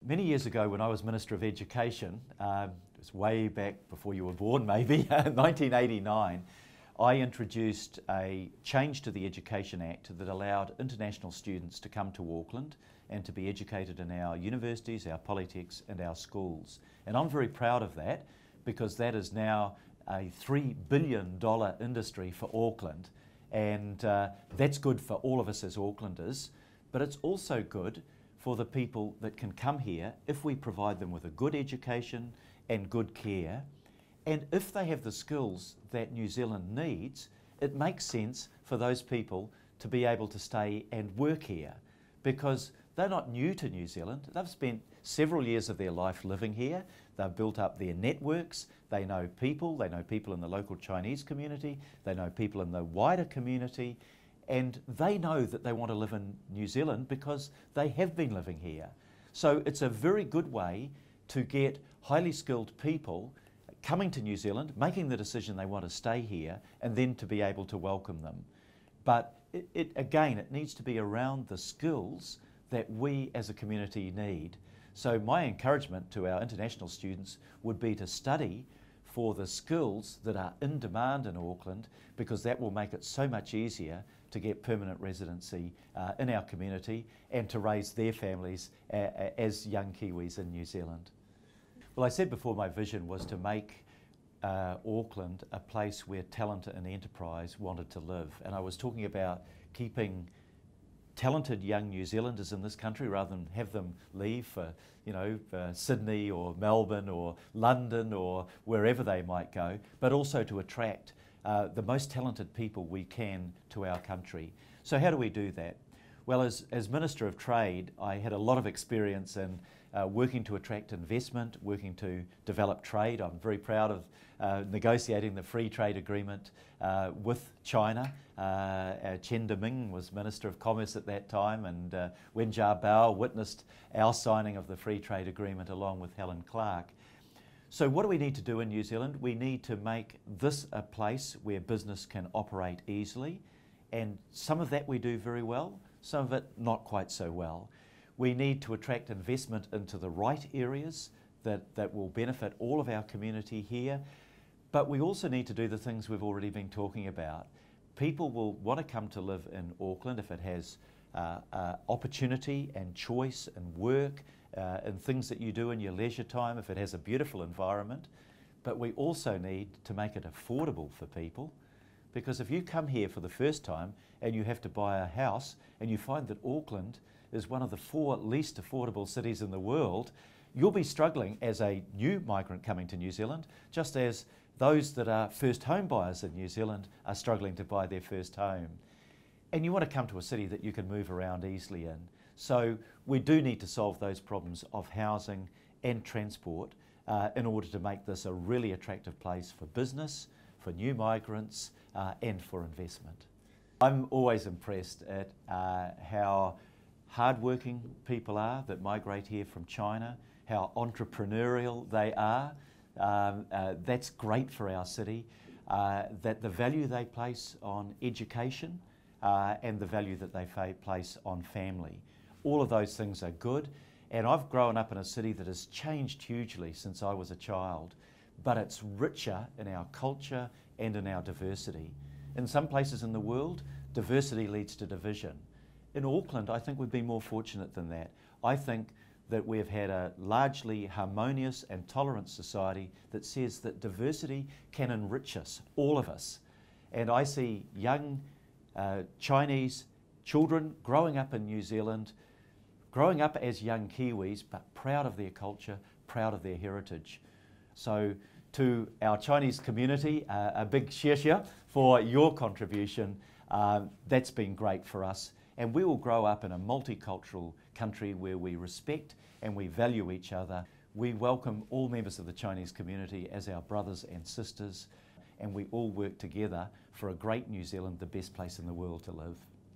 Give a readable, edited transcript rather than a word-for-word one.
Many years ago when I was Minister of Education, it was way back before you were born maybe, 1989, I introduced a change to the Education Act that allowed international students to come to Auckland and to be educated in our universities, our polytechs and our schools. And I'm very proud of that because that is now a $3 billion industry for Auckland, and that's good for all of us as Aucklanders, but it's also good for the people that can come here if we provide them with a good education and good care. And if they have the skills that New Zealand needs, it makes sense for those people to be able to stay and work here because they're not new to New Zealand. They've spent several years of their life living here. They've built up their networks. They know people in the local Chinese community. They know people in the wider community. And they know that they want to live in New Zealand because they have been living here. So it's a very good way to get highly skilled people coming to New Zealand, making the decision they want to stay here, and then to be able to welcome them. But again, it needs to be around the skills that we as a community need. So my encouragement to our international students would be to study for the skills that are in demand in Auckland, because that will make it so much easier to get permanent residency in our community and to raise their families as young Kiwis in New Zealand. Well, I said before my vision was to make Auckland a place where talent and enterprise wanted to live. And I was talking about keeping talented young New Zealanders in this country rather than have them leave for, Sydney or Melbourne or London or wherever they might go, but also to attract the most talented people we can to our country. So how do we do that? Well, as Minister of Trade, I had a lot of experience in working to attract investment, working to develop trade. I'm very proud of negotiating the free trade agreement with China. Chen Deming was Minister of Commerce at that time, and Wen Jiabao witnessed our signing of the free trade agreement along with Helen Clark. So what do we need to do in New Zealand? We need to make this a place where business can operate easily, and some of that we do very well, some of it not quite so well. We need to attract investment into the right areas that will benefit all of our community here, but we also need to do the things we've already been talking about. People will want to come to live in Auckland if it has opportunity and choice and work and things that you do in your leisure time, if it has a beautiful environment. But we also need to make it affordable for people, because if you come here for the first time and you have to buy a house and you find that Auckland is one of the 4 least affordable cities in the world, you'll be struggling as a new migrant coming to New Zealand, just as those that are first home buyers in New Zealand are struggling to buy their first home. And you want to come to a city that you can move around easily in. So we do need to solve those problems of housing and transport in order to make this a really attractive place for business, for new migrants and for investment. I'm always impressed at how hardworking people are that migrate here from China, how entrepreneurial they are. That's great for our city, that the value they place on education and the value that they place on family. All of those things are good, and I've grown up in a city that has changed hugely since I was a child, but it's richer in our culture and in our diversity. In some places in the world, diversity leads to division. In Auckland, I think we've been more fortunate than that. I think that we've had a largely harmonious and tolerant society that says that diversity can enrich us, all of us. And I see young Chinese children growing up in New Zealand, growing up as young Kiwis, but proud of their culture, proud of their heritage. So to our Chinese community, a big xie for your contribution. That's been great for us. And we will grow up in a multicultural country where we respect and we value each other. We welcome all members of the Chinese community as our brothers and sisters, and we all work together for a great New Zealand, the best place in the world to live.